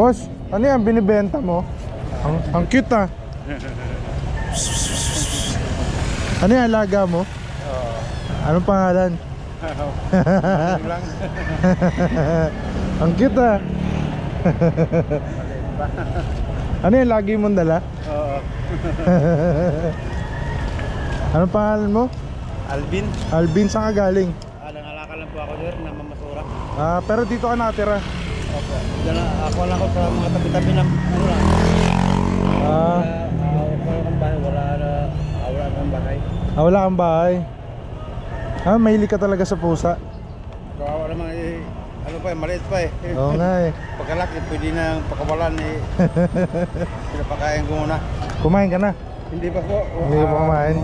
Boss, ano yan binibenta mo? Ang cute ah. Ano yan, alaga mo? Anong pangalan? Ang cute ah. Ano yan, lagi mong dala? Oo. Anong pangalan mo? Alvin. Alvin, saan ka galing? Nangalakal lang po ako sir, na Mamasura. Pero dito ka nakatira. Opo. Ako lang ako sa mga tabi-tabi ng mura. Wala kang bahay, wala kang bahay. Wala kang bahay. Mahilig ka talaga sa pusa. Kawawa naman ano pa maliit pa Oo nga eh. Pagkalaki, pwede na pakawalan pinapakain ko muna. Kumain ka na? Hindi pa po. Hindi pa kumain?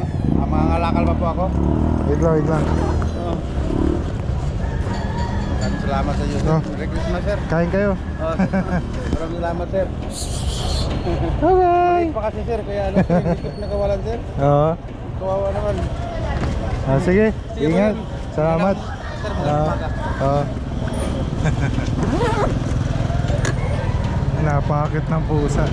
Mangalakal pa po ako. Wait lang. Maraming salamat sa iyo sir. Merry Christmas sir. Kain kayo. Maraming salamat sir. Bye-bye. Pa kasi sir, kaya ikot na kawalan sir. Oo. Kawawa naman. Sige, ingat. Salamat. Sir, magandang umaga. Napakakit ng pusa.